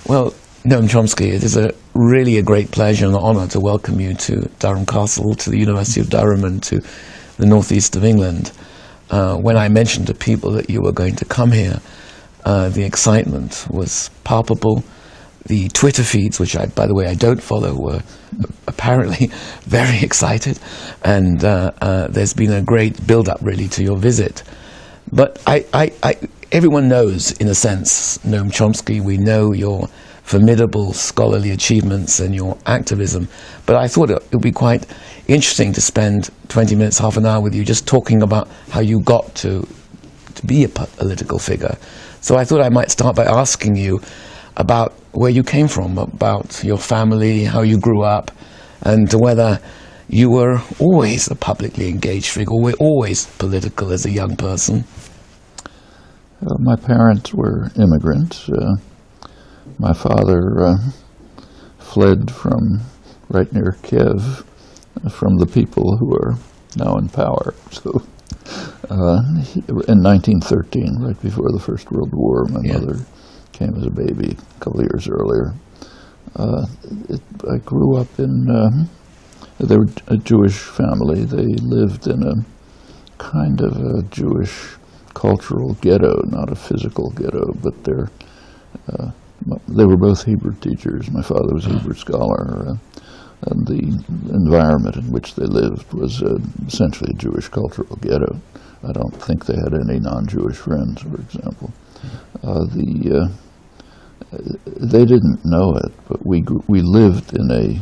Well, Noam Chomsky, it is really a great pleasure and honor to welcome you to Durham Castle, to the University of Durham, and to the northeast of England. When I mentioned to people that you were going to come here, the excitement was palpable. The Twitter feeds, which by the way, I don't follow, were apparently very excited, and there's been a great build-up, really, to your visit. But everyone knows, in a sense, Noam Chomsky. We know your formidable scholarly achievements and your activism, but I thought it would be quite interesting to spend 20 minutes, half an hour with you just talking about how you got to be a political figure. So I thought I might start by asking you about where you came from, about your family, how you grew up, and whether you were always a publicly engaged figure, or were always political as a young person. My parents were immigrants. My father fled from right near Kiev from the people who are now in power. So in 1913, right before the First World War, my mother came as a baby a couple of years earlier. I grew up in, they were a Jewish family. They lived in a kind of a Jewish cultural ghetto, not a physical ghetto, but they were both Hebrew teachers. My father was a Hebrew scholar, and the environment in which they lived was essentially a Jewish cultural ghetto. I don't think they had any non-Jewish friends, for example. They didn't know it, but we lived in a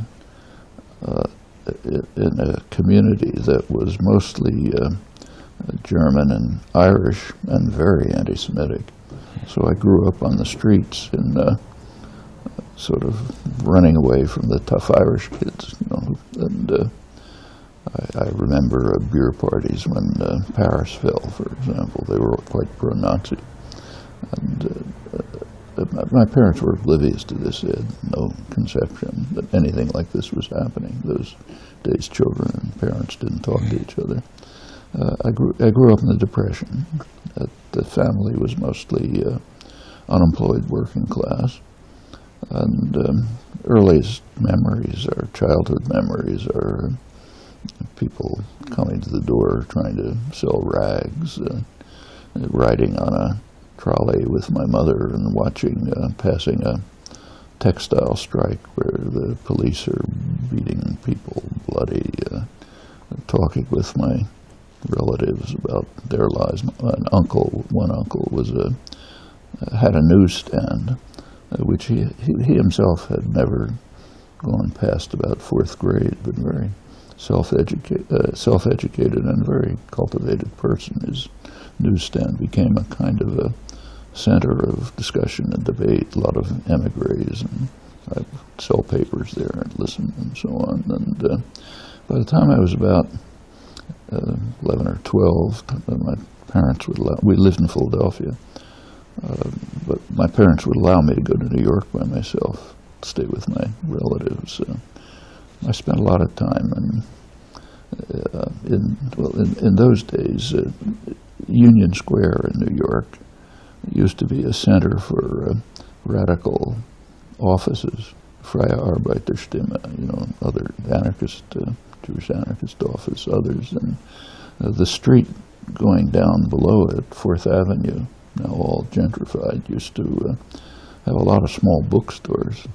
community that was mostly German and Irish and very anti-Semitic. So I grew up on the streets and sort of running away from the tough Irish kids, you know. And I remember beer parties when Paris fell, for example. They were quite pro-Nazi. And my parents were oblivious to this. They had no conception that anything like this was happening. Those days, children and parents didn't talk to each other. I grew up in the Depression. The family was mostly unemployed working class. And earliest memories, or childhood memories, are people coming to the door trying to sell rags, riding on a trolley with my mother and watching, passing a textile strike where the police are beating people bloody, talking with my relatives about their lives. One uncle had a newsstand, which he himself had never gone past about fourth grade, but very self-educated and very cultivated person. His newsstand became a kind of a center of discussion and debate. A lot of emigres, and I'd sell papers there and listen and so on. And by the time I was about 11 or 12, my parents would allow, we lived in Philadelphia, but my parents would allow me to go to New York by myself, stay with my relatives. I spent a lot of time in those days, Union Square in New York used to be a center for radical offices, Freie Arbeiterstimme, you know, other anarchist, Jewish anarchist office, others, and the street going down below it, 4th Avenue, now all gentrified, used to have a lot of small bookstores,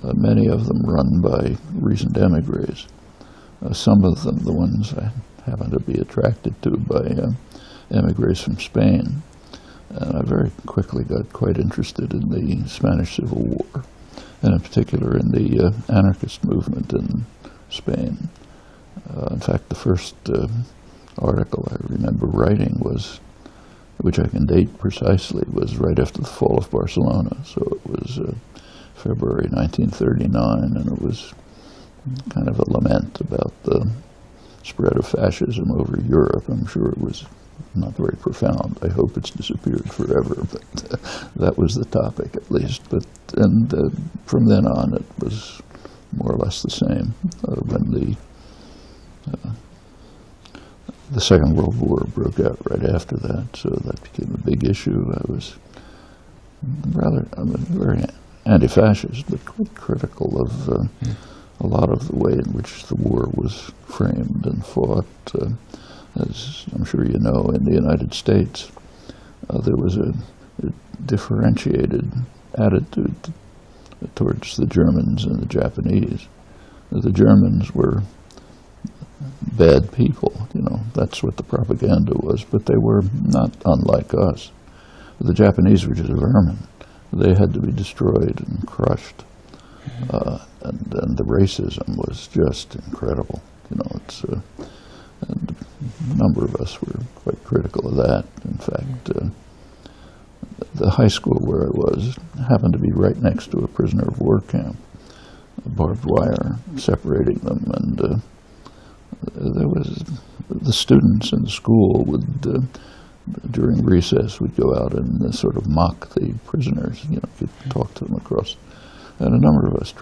many of them run by recent emigres. Some of them, the ones I happen to be attracted to, by emigres from Spain. And I very quickly got quite interested in the Spanish Civil War, and in particular in the anarchist movement in Spain. In fact, the first article I remember writing was, which I can date precisely, was right after the fall of Barcelona. So it was February 1939, and it was kind of a lament about the spread of fascism over Europe. I'm sure it was not very profound. I hope it's disappeared forever, but that was the topic at least. But and from then on, it was more or less the same. When the Second World War broke out right after that, so that became a big issue. I'm a very anti-fascist, but quite critical of a lot of the way in which the war was framed and fought. As I'm sure you know, in the United States, there was a differentiated attitude towards the Germans and the Japanese. The Germans were bad people, that's what the propaganda was, but they were not unlike us. The Japanese were just vermin. They had to be destroyed and crushed. And the racism was just incredible. It's and a number of us were quite critical of that. In fact, the high school where I was happened to be right next to a prisoner of war camp, barbed wire separating them, and there was the students in the school would, during recess, would go out and sort of mock the prisoners, could talk to them across. And a number of us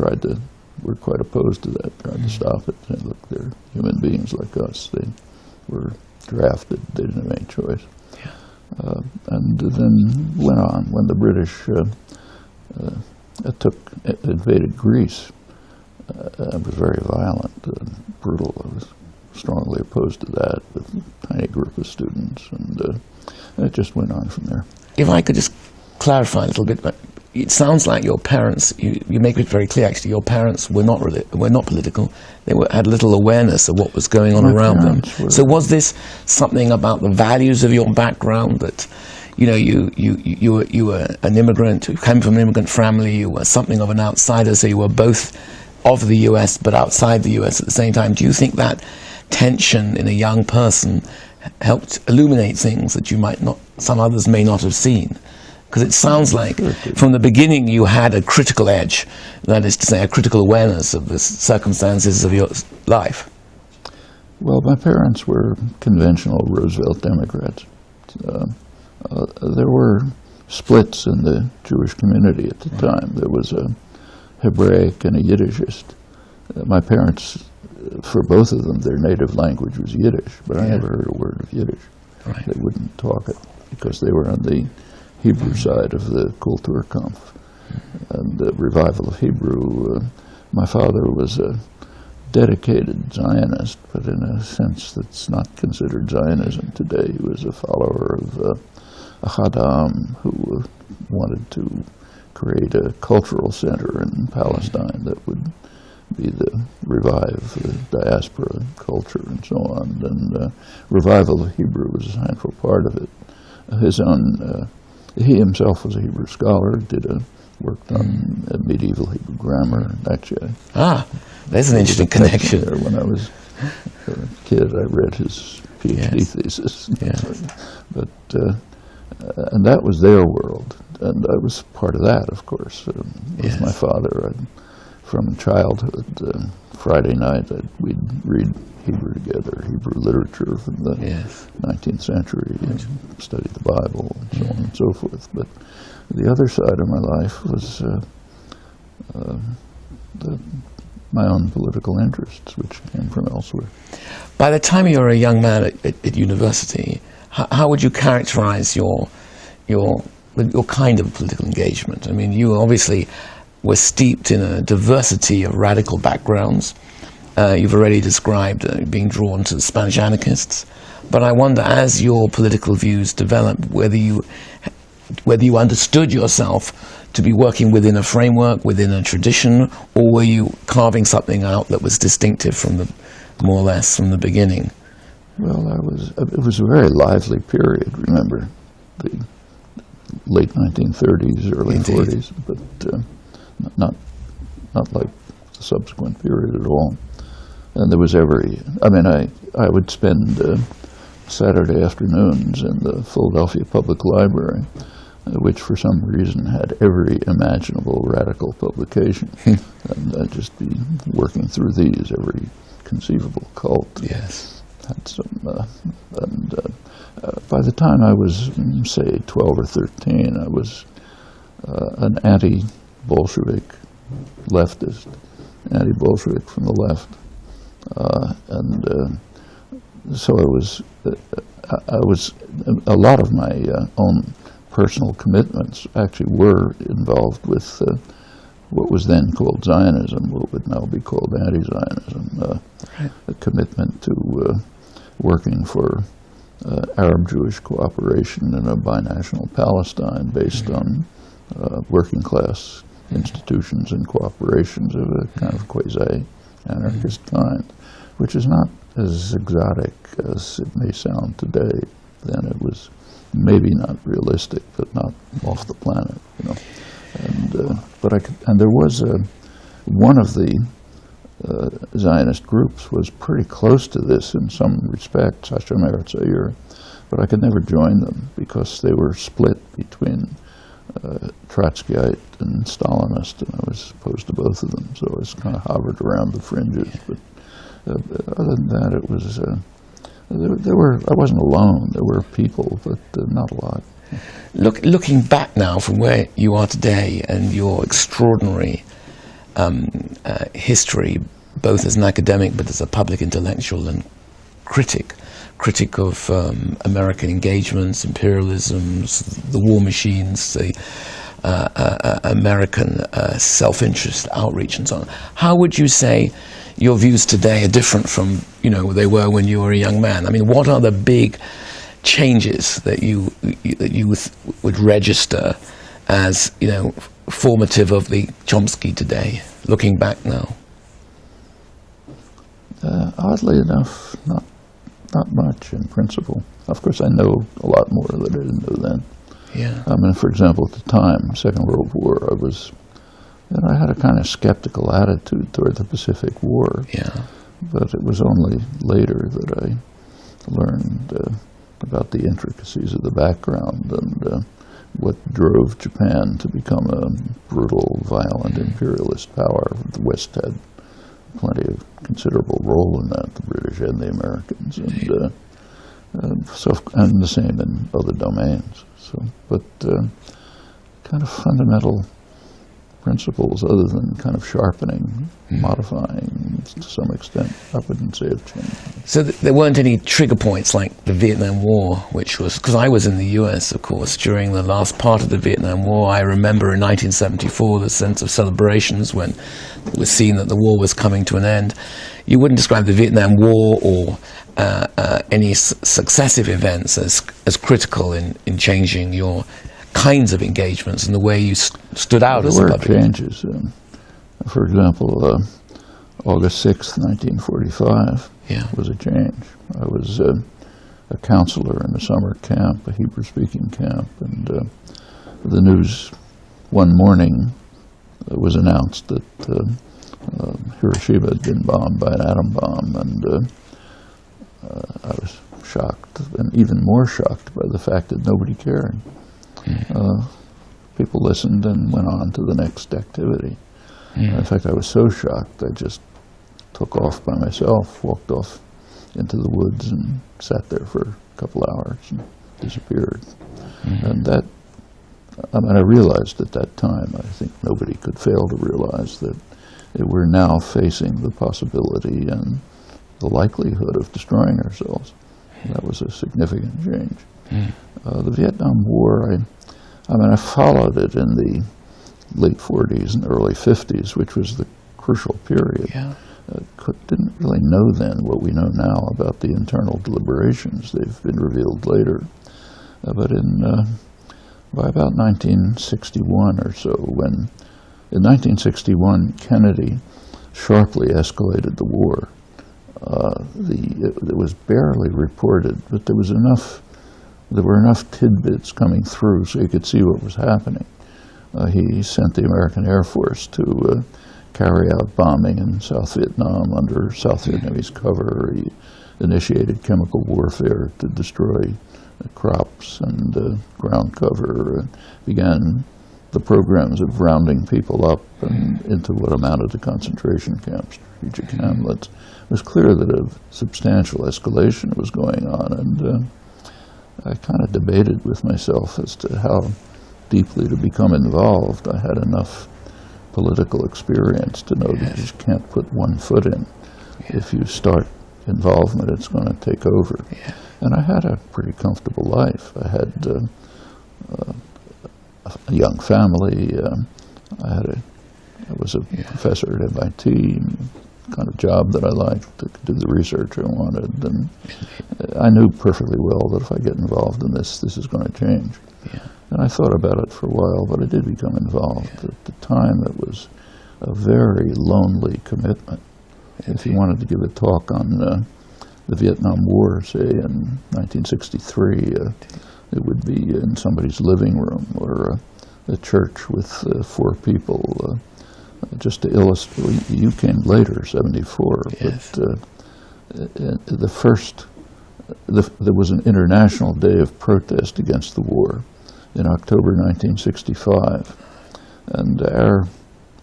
were quite opposed to that, tried to stop it. And look, they're human beings like us. They were drafted. They didn't have any choice. Yeah. And then went on. When the British invaded Greece, it was very violent and brutal. I was strongly opposed to that with a tiny group of students. And it just went on from there. If I could just clarify a little bit, it sounds like your parents, you make it very clear actually, your parents were not political. They had little awareness of what was going on around them. So was this something about the values of your background, that you were an immigrant, you came from an immigrant family, you were something of an outsider, so you were both of the US but outside the US at the same time? Do you think that tension in a young person helped illuminate things that some others may not have seen? Because it sounds like from the beginning you had a critical edge, that is to say, a critical awareness of the circumstances of your life. Well, my parents were conventional Roosevelt Democrats. There were splits in the Jewish community at the time. There was a Hebraic and a Yiddishist. My parents, for both of them, their native language was Yiddish, but I never heard a word of Yiddish. Right. They wouldn't talk it because they were on the Hebrew side of the Kulturkampf and the revival of Hebrew. My father was a dedicated Zionist, but in a sense that's not considered Zionism today. He was a follower of Haddam, who wanted to create a cultural center in Palestine that would revive the diaspora culture and so on. And revival of Hebrew was a central part of it. He himself was a Hebrew scholar, worked on medieval Hebrew grammar, actually. There's an interesting connection. There. When I was a kid, I read his PhD thesis. Yes. But and that was their world, and I was part of that, of course. With my father, from childhood, Friday night, we'd read Hebrew together, Hebrew literature from the 19th century, and study the Bible, and so on and so forth. But the other side of my life was my own political interests, which came from elsewhere. By the time you were a young man at university, how would you characterize your kind of political engagement? I mean, you obviously were steeped in a diversity of radical backgrounds. You've already described being drawn to the Spanish anarchists, but I wonder, as your political views developed, whether you understood yourself to be working within a framework, within a tradition, or were you carving something out that was distinctive more or less from the beginning? Well, it was a very lively period, remember, the late 1930s, early 40s, but not like the subsequent period at all. And there was I would spend Saturday afternoons in the Philadelphia Public Library, which for some reason had every imaginable radical publication. And I'd just be working through these, every conceivable cult. Yes. Had some, by the time I was, say, 12 or 13, I was an anti-Bolshevik leftist, anti-Bolshevik from the left. So I was, a lot of my own personal commitments actually were involved with what was then called Zionism, what would now be called anti-Zionism, a commitment to working for Arab-Jewish cooperation in a binational Palestine based on working-class institutions and cooperations of a kind of quasi-anarchist kind, which is not as exotic as it may sound today. Then it was maybe not realistic, but not off the planet, you know. And there was one of the Zionist groups was pretty close to this in some respects, Hashem Eretz Hayir, but I could never join them because they were split between Trotskyite and Stalinist, and I was opposed to both of them, so I was kind of hovered around the fringes. But other than that, it was I wasn't alone. There were people, but not a lot. Looking back now from where you are today and your extraordinary history, both as an academic but as a public intellectual and critic of American engagements, imperialisms, the war machines, the American self-interest outreach and so on. How would you say your views today are different from, they were when you were a young man? I mean, what are the big changes that you would register as, formative of the Chomsky today, looking back now? Oddly enough, not much in principle. Of course, I know a lot more that I didn't know then. Yeah. I mean, for example, at the time, Second World War, I had a kind of skeptical attitude toward the Pacific War. Yeah. But it was only later that I learned about the intricacies of the background and what drove Japan to become a brutal, violent imperialist power. The West had plenty of considerable role in that, the British and the Americans, and the same in other domains. But kind of fundamental principles, other than kind of sharpening, modifying to some extent, I wouldn't say have changed. So there weren't any trigger points like the Vietnam War, which was, because I was in the US, of course, during the last part of the Vietnam War. I remember in 1974 the sense of celebrations when it was seen that the war was coming to an end. You wouldn't describe the Vietnam War or any successive events as critical in changing your kinds of engagements and the way you stood out as a public. There were changes. For example, August 6th, 1945 was a change. I was a counselor in a summer camp, a Hebrew-speaking camp, and the news one morning was announced that Hiroshima had been bombed by an atom bomb, and I was shocked, and even more shocked by the fact that nobody cared. People listened and went on to the next activity. In fact, I was so shocked, I just took off by myself, walked off into the woods and sat there for a couple hours and disappeared. And that, I realized at that time, I think nobody could fail to realize that we're now facing the possibility and the likelihood of destroying ourselves. That was a significant change. The Vietnam War, I followed it in the late 40s and early 50s, which was the crucial period. Didn't really know then what we know now about the internal deliberations. They've been revealed later. But by about 1961 or so, when in 1961 Kennedy sharply escalated the war, it was barely reported, but there were enough tidbits coming through so you could see what was happening. He sent the American Air Force to carry out bombing in South Vietnam under South Vietnamese cover. He initiated chemical warfare to destroy crops and ground cover, began the programs of rounding people up and into what amounted to concentration camps, strategic hamlets. It was clear that a substantial escalation was going on, and I kind of debated with myself as to how deeply to become involved. I had enough political experience to know that you just can't put one foot in. If you start involvement, it's going to take over. And I had a pretty comfortable life. I had a young family. I had I was a professor at MIT, kind of job that I liked, to do the research I wanted, and I knew perfectly well that if I get involved in this, this is going to change. Yeah. And I thought about it for a while, but I did become involved. At the time, it was a very lonely commitment. If you wanted to give a talk on the Vietnam War, say in 1963, it would be in somebody's living room or a church with 4 people. Just to illustrate, you came later, 74, yes. but there was an international day of protest against the war in October 1965, and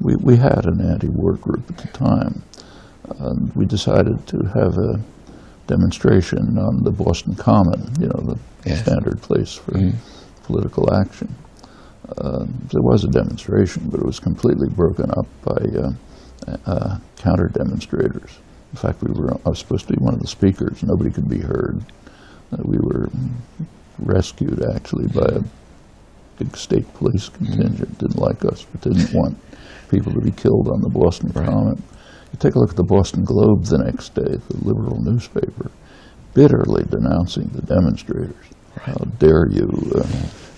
we had an anti-war group at the time, and we decided to have a demonstration on the Boston Common, the standard place for political action. There was a demonstration, but it was completely broken up by counter-demonstrators. In fact, I was supposed to be one of the speakers. Nobody could be heard. We were rescued, actually, by a big state police contingent. Didn't like us, but didn't want people to be killed on the Boston Common. You take a look at the Boston Globe the next day, the liberal newspaper, bitterly denouncing the demonstrators. How dare you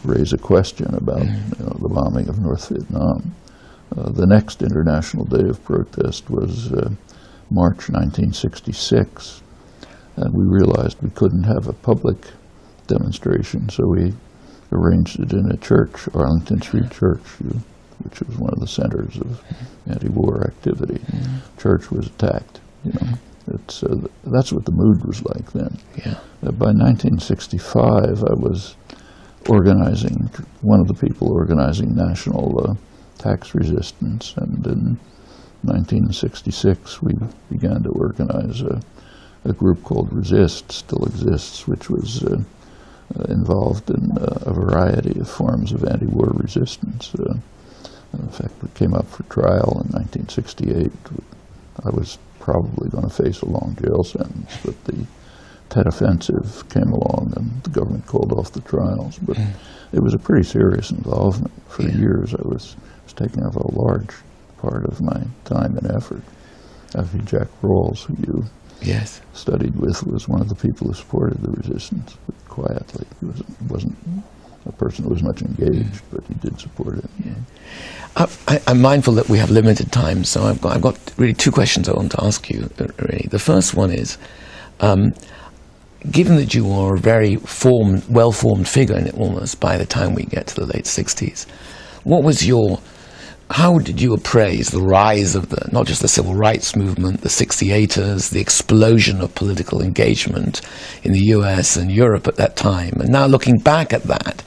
raise a question about the bombing of North Vietnam. The next International Day of Protest was March 1966, and we realized we couldn't have a public demonstration, so we arranged it in a church, Arlington Street Church, which was one of the centers of anti-war activity. Church was attacked. That's what the mood was like then. By 1965, I was one of the people organizing national tax resistance, and in 1966 we began to organize a group called Resist, still exists, which was involved in a variety of forms of anti-war resistance. In fact, we came up for trial in 1968. I was probably going to face a long jail sentence, but the Tet Offensive came along and the government called off the trials. But it was a pretty serious involvement. For years, I was taking up a large part of my time and effort. Actually, Jack Rawls, who you studied with, was one of the people who supported the resistance, but quietly. He wasn't a person who was much engaged, but he did support it. I'm mindful that we have limited time, so I've got really 2 questions I want to ask you. Really, the first one is, given that you are a very well-formed figure almost by the time we get to the late 60s, how did you appraise the rise of not just the civil rights movement, the 68ers, the explosion of political engagement in the US and Europe at that time? And now looking back at that,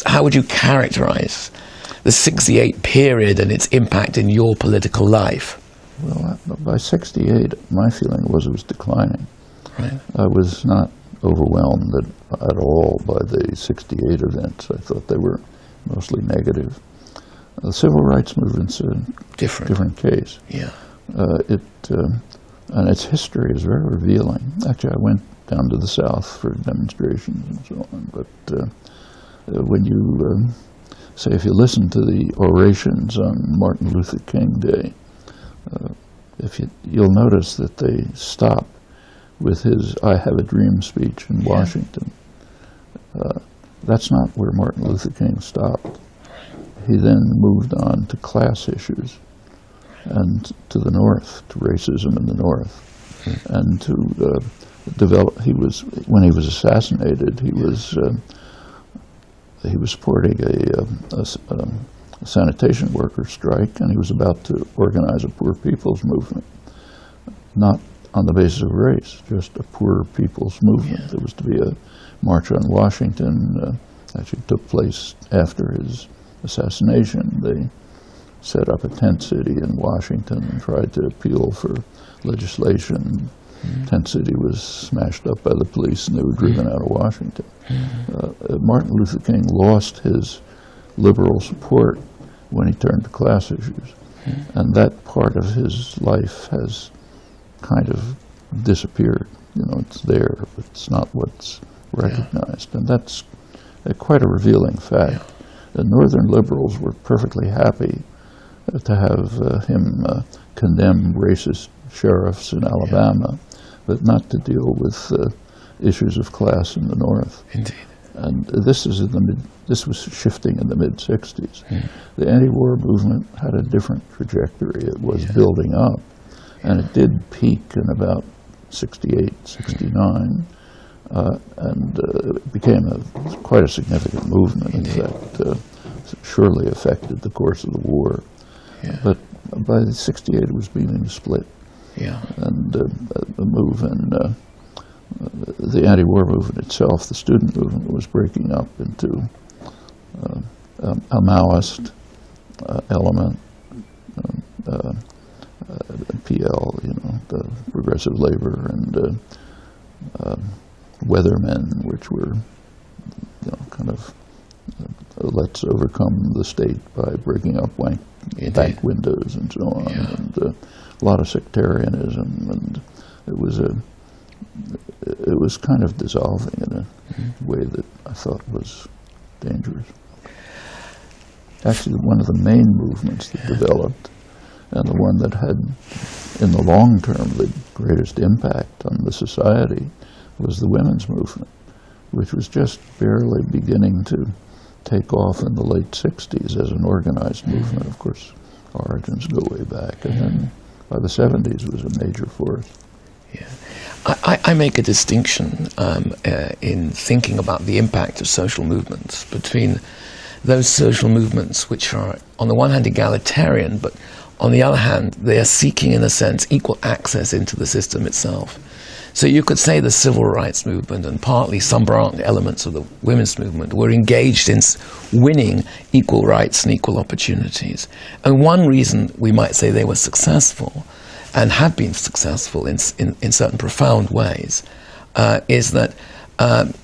how would you characterize the 68 period and its impact in your political life? Well, by 68, my feeling was it was declining. Right. I was not overwhelmed at all by the 68 events. I thought they were mostly negative. The civil rights movement's a different case. And its history is very revealing. Actually, I went down to the South for demonstrations and so on. But when you if you listen to the orations on Martin Luther King Day, you'll notice that they stop with his "I Have a Dream" speech in Washington. That's not where Martin Luther King stopped. He then moved on to class issues and to the North, to racism in the North, and to develop. When he was assassinated, he was supporting a sanitation worker strike, and he was about to organize a poor people's movement, not on the basis of race, just a poor people's movement. There was to be a march on Washington. Actually took place after his assassination. They set up a tent city in Washington and tried to appeal for legislation. Tent City was smashed up by the police and they were driven out of Washington. Martin Luther King lost his liberal support when he turned to class issues. And that part of his life has kind of disappeared. It's there, but it's not what's recognized. And that's quite a revealing fact. The Northern liberals were perfectly happy to have him condemn racist sheriffs in Alabama, but not to deal with issues of class in the North. Indeed. And this was shifting in the mid-'60s. The anti-war movement had a different trajectory. It was building up, and it did peak in about 68, 69, and it became quite a significant movement. In fact, surely affected the course of the war. But by 68, it was beginning to split. And the move in the anti-war movement itself, the student movement, was breaking up into a Maoist element, PL, the Progressive Labor, and Weathermen, which were kind of let's overcome the state by breaking up bank windows and so on, and a lot of sectarianism, and it was kind of dissolving in a way that I thought was dangerous. Actually, one of the main movements that developed, and the one that had, in the long term, the greatest impact on the society, was the women's movement, which was just barely beginning to take off in the late 60s as an organized movement. Of course, origins go way back, and then by the 70s it was a major force. I make a distinction in thinking about the impact of social movements between those social movements which are, on the one hand, egalitarian, but on the other hand, they are seeking, in a sense, equal access into the system itself. So you could say the civil rights movement and partly some elements of the women's movement were engaged in winning equal rights and equal opportunities. And one reason we might say they were successful, and have been successful in certain profound ways, is that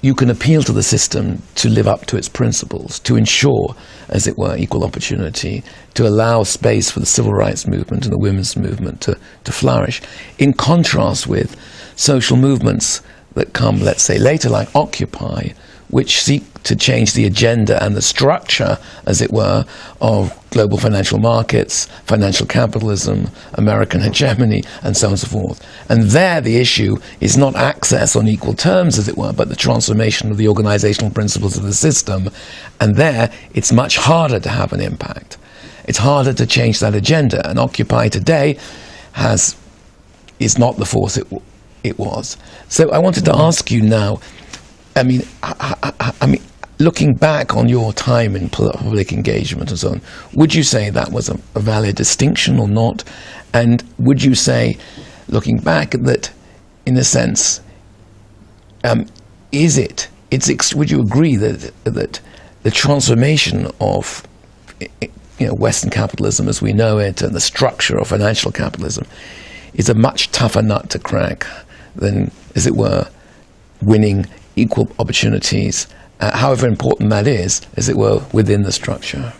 you can appeal to the system to live up to its principles, to ensure, as it were, equal opportunity, to allow space for the civil rights movement and the women's movement to flourish, in contrast with social movements that come, let's say, later, like Occupy, which seek to change the agenda and the structure, as it were, of global financial markets, financial capitalism, American hegemony, and so on and so forth. And there the issue is not access on equal terms, as it were, but the transformation of the organizational principles of the system. And there it's much harder to have an impact. It's harder to change that agenda. And Occupy today is not the force it was. So I wanted to ask you now, I mean, looking back on your time in public engagement and so on, would you say that was a valid distinction or not? And would you say, looking back, that, in a sense, would you agree that the transformation of Western capitalism as we know it and the structure of financial capitalism is a much tougher nut to crack than, as it were, winning equal opportunities, however important that is, as it were, within the structure?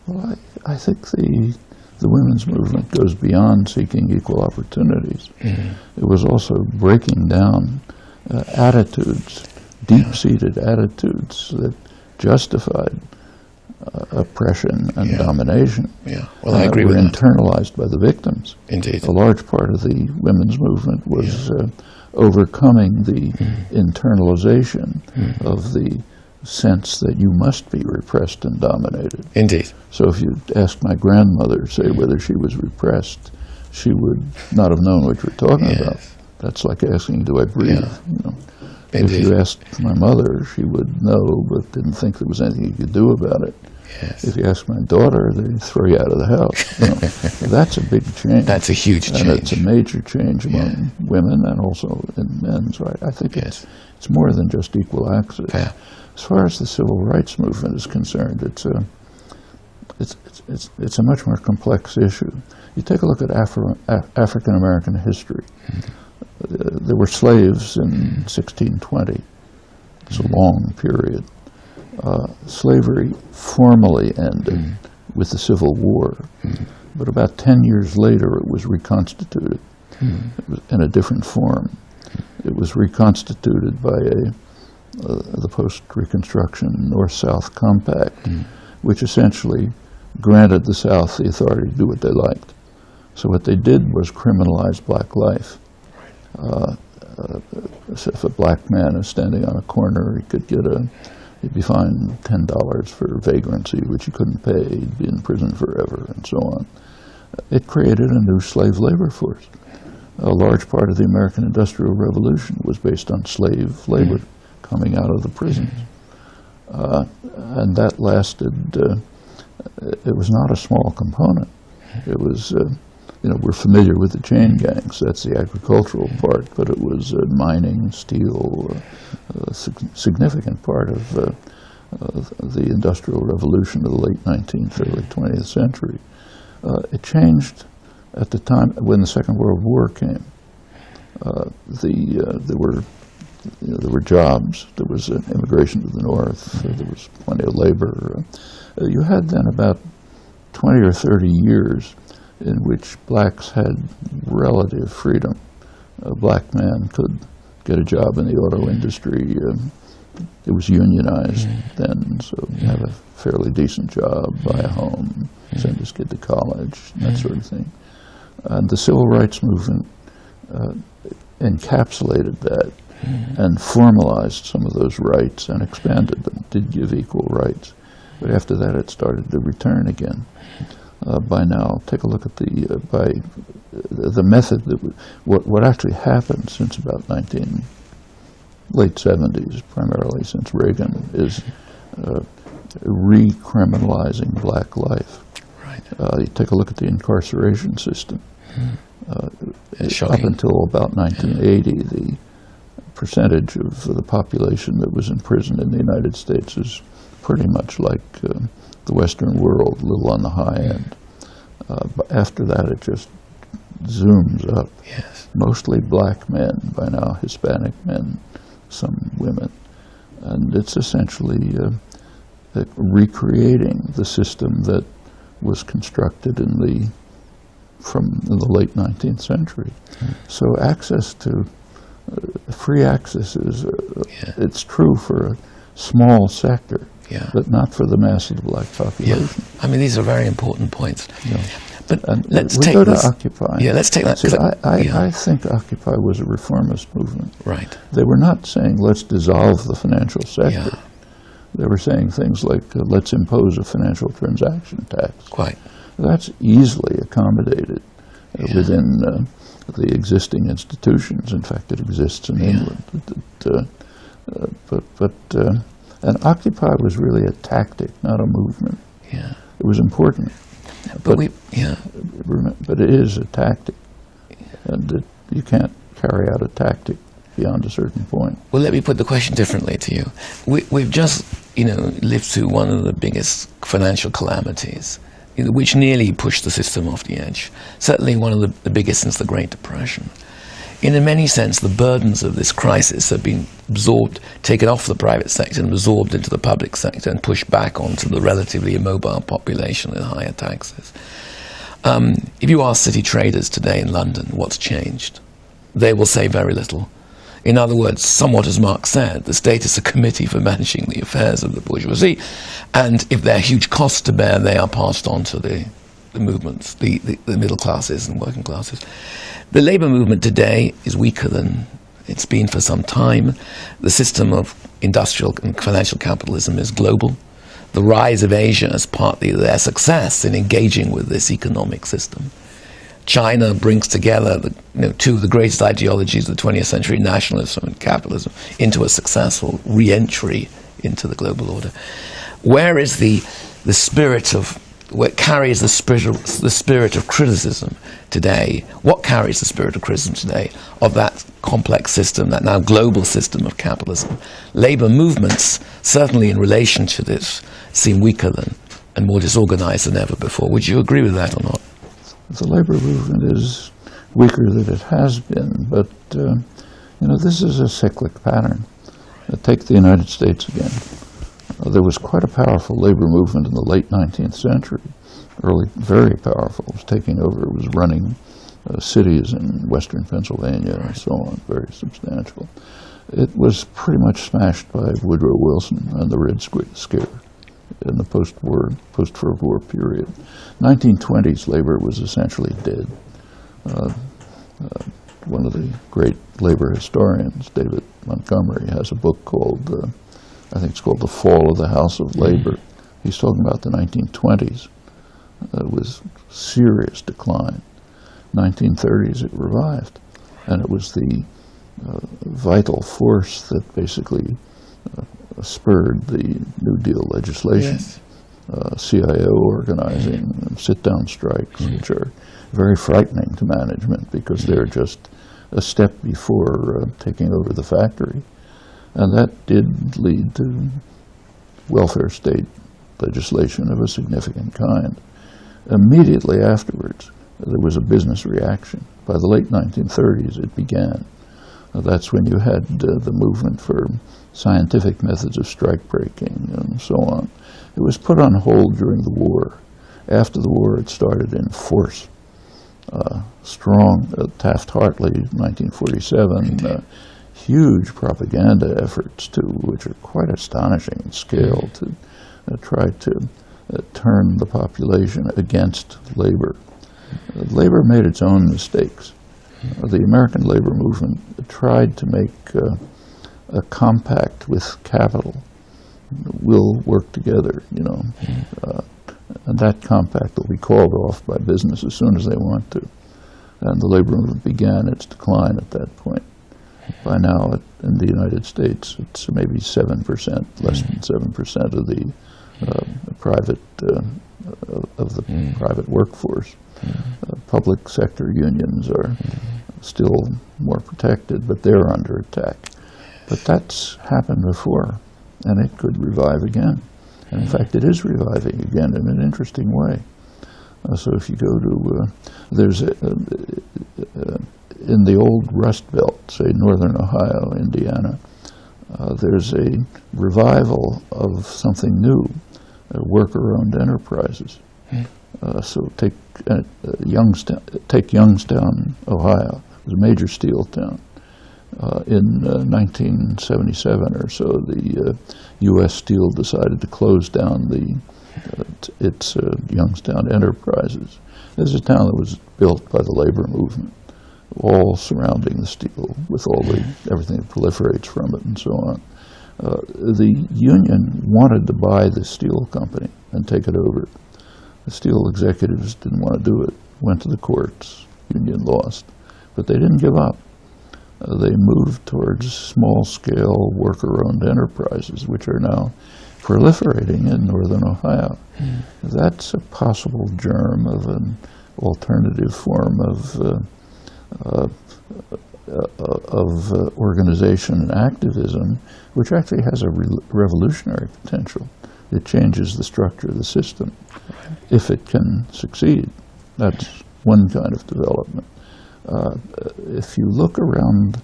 Well, I think the women's movement goes beyond seeking equal opportunities. It was also breaking down attitudes, deep-seated attitudes that justified oppression and domination. Well, I agree with that. Internalized by the victims. Indeed. A large part of the women's movement was overcoming the internalization of the sense that you must be repressed and dominated. Indeed. So if you asked my grandmother, say, whether she was repressed, she would not have known what you were talking about. That's like asking, do I breathe? If you asked my mother, she would know, but didn't think there was anything you could do about it. If you ask my daughter, they'd throw you out of the house. That's a big change. That's a huge change. And it's a major change among women and also in men. So I think it's more than just equal access. As far as the civil rights movement is concerned, it's a much more complex issue. You take a look at African American history. There were slaves in 1620. It's a long period. Slavery formally ended with the Civil War, but about 10 years later it was reconstituted. It was in a different form. It was reconstituted by the post-Reconstruction North-South Compact, which essentially granted the South the authority to do what they liked. So what they did was criminalize black life. So if a black man is standing on a corner, he'd be fined $10 for vagrancy, which he couldn't pay. He'd be in prison forever, and so on. It created a new slave labor force. A large part of the American Industrial Revolution was based on slave labor coming out of the prisons. And that lasted, it was not a small component. It was, we're familiar with the chain gangs, that's the agricultural part, but it was mining, steel, a significant part of the Industrial Revolution of the late 19th, early 20th century. It changed at the time when the Second World War came. There were jobs, there was an immigration to the north, there was plenty of labor. You had then about 20 or 30 years in which blacks had relative freedom. A black man could get a job in the auto industry. It was unionized then, so you have a fairly decent job, buy a home, send his kid to college, that sort of thing. And the civil rights movement encapsulated that and formalized some of those rights and expanded them, did give equal rights. But after that it started to return again. By now, take a look at the method that what actually happened since about late 70s, primarily since Reagan, is recriminalizing black life. Right. You take a look at the incarceration system. Up until about 1980, the percentage of the population that was in prison in the United States is pretty much like the Western world, a little on the high end. But after that, it just zooms up. Yes. Mostly black men, by now Hispanic men, some women. And it's essentially recreating the system that was constructed from the late 19th century. So access to, free access is, it's true for a small sector. Yeah. But not for the mass of the black population. Yeah. I mean, these are very important points. Yeah. But let's we take go this. To Occupy. Yeah, let's take that. See, I think Occupy was a reformist movement. Right. They were not saying, let's dissolve the financial sector. Yeah. They were saying things like, let's impose a financial transaction tax. Quite. That's easily accommodated within the existing institutions. In fact, it exists in England. And Occupy was really a tactic, not a movement. Yeah. It was important. But it is a tactic. And you can't carry out a tactic beyond a certain point. Well, let me put the question differently to you. We've just, lived through one of the biggest financial calamities, which nearly pushed the system off the edge. Certainly one of the biggest since the Great Depression. In many sense, the burdens of this crisis have been absorbed, taken off the private sector and absorbed into the public sector and pushed back onto the relatively immobile population with higher taxes. If you ask city traders today in London what's changed, they will say very little. In other words, somewhat as Marx said, the state is a committee for managing the affairs of the bourgeoisie, and if there are huge costs to bear, they are passed on to the movements, the middle classes and working classes. The labour movement today is weaker than it's been for some time. The system of industrial and financial capitalism is global. The rise of Asia is partly their success in engaging with this economic system. China brings together two of the greatest ideologies of the 20th century, nationalism and capitalism, into a successful re-entry into the global order. Where is the spirit of what carries the spirit of criticism today? What carries the spirit of criticism today of that complex system, that now global system of capitalism? Labour movements, certainly in relation to this, seem weaker than and more disorganized than ever before. Would you agree with that or not? The labour movement is weaker than it has been, but this is a cyclic pattern. Take the United States again. There was quite a powerful labor movement in the late 19th century, very powerful. It was taking over, it was running cities in western Pennsylvania and so on, very substantial. It was pretty much smashed by Woodrow Wilson and the Red Scare. in the post-World War period. 1920s labor was essentially dead. One of the great labor historians, David Montgomery, has a book called, I think it's called The Fall of the House of Labor. He's talking about the 1920s. It was serious decline. 1930s it revived, and it was the vital force that basically spurred the New Deal legislation. Yes. CIO organizing, sit-down strikes, which are very frightening to management because they're just a step before taking over the factory. And that did lead to welfare state legislation of a significant kind. Immediately afterwards, there was a business reaction. By the late 1930s, it began. That's when you had the movement for scientific methods of strike breaking and so on. It was put on hold during the war. After the war, it started in force. Strong Taft-Hartley, 1947, huge propaganda efforts which are quite astonishing in scale, to try to turn the population against labor. Labor made its own mistakes. The American labor movement tried to make a compact with capital. We'll work together, and that compact will be called off by business as soon as they want to. And the labor movement began its decline at that point. By now, in the United States, it's maybe 7%, less than 7% of the private workforce. Public sector unions are still more protected, but they're under attack. But that's happened before, and it could revive again. And in fact, it is reviving again in an interesting way. So if you go to, there's in the old Rust Belt, say northern Ohio, Indiana, there's a revival of something new, worker-owned enterprises. So take Youngstown, Ohio. It was a major steel town. In 1977 or so, the U.S. Steel decided to close down its Youngstown enterprises. This is a town that was built by the labor movement, all surrounding the steel, with everything that proliferates from it and so on. The union wanted to buy the steel company and take it over. The steel executives didn't want to do it, went to the courts, union lost. But they didn't give up. They moved towards small-scale worker-owned enterprises, which are now proliferating in northern Ohio. That's a possible germ of an alternative form of organization and activism, which actually has a revolutionary potential. It changes the structure of the system. If it can succeed, that's one kind of development. If you look around,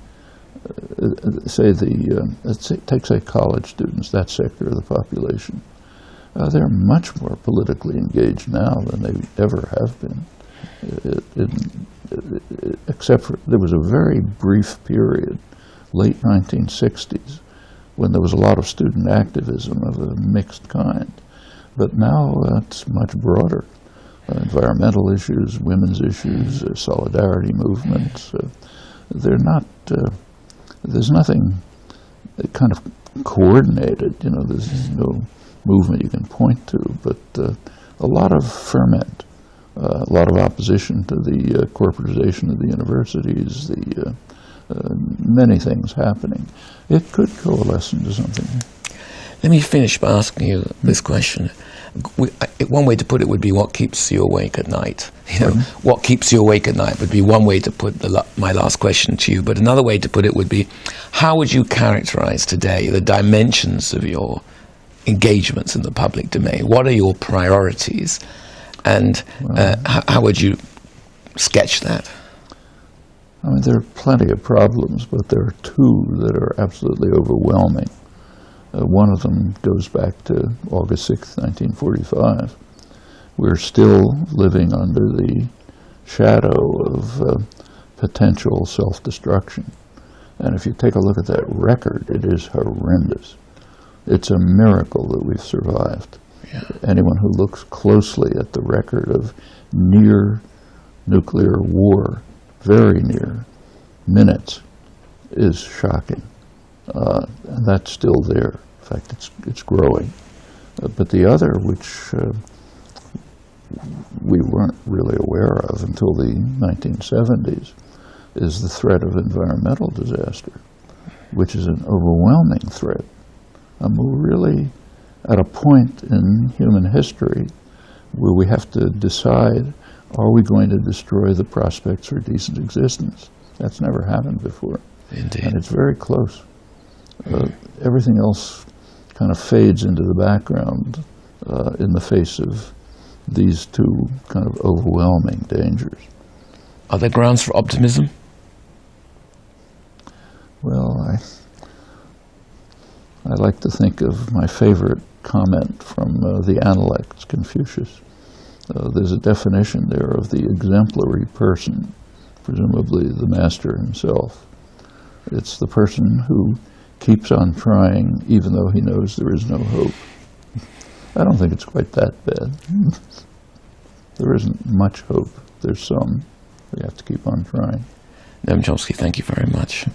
take college students, that sector of the population, they're much more politically engaged now than they ever have been. Except for, there was a very brief period, late 1960s, when there was a lot of student activism of a mixed kind. But now it's much broader. Environmental issues, women's issues, solidarity movements. There's nothing kind of coordinated, there's no movement you can point to, but a lot of ferment, a lot of opposition to the corporatization of the universities, many things happening. It could coalesce into something. Let me finish by asking you this question. One way to put it would be, what keeps you awake at night? What keeps you awake at night would be one way to put my last question to you. But another way to put it would be, how would you characterize today the dimensions of your engagements in the public domain? What are your priorities? And how would you sketch that? I mean, there are plenty of problems, but there are two that are absolutely overwhelming. One of them goes back to August 6, 1945. We're still living under the shadow of potential self-destruction. And if you take a look at that record, it is horrendous. It's a miracle that we've survived. Yeah. Anyone who looks closely at the record of near nuclear war, very near, minutes, is shocking. And that's still there. In fact, it's growing. But the other, which we weren't really aware of until the 1970s, is the threat of environmental disaster, which is an overwhelming threat. We're really at a point in human history where we have to decide, are we going to destroy the prospects for decent existence? That's never happened before. Indeed. And it's very close. Everything else kind of fades into the background in the face of these two kind of overwhelming dangers. Are there grounds for optimism? Well, I like to think of my favorite comment from the Analects, Confucius. There's a definition there of the exemplary person, presumably the master himself. It's the person who keeps on trying even though he knows there is no hope. I don't think it's quite that bad. There isn't much hope. There's some. We have to keep on trying. Noam Chomsky, thank you very much.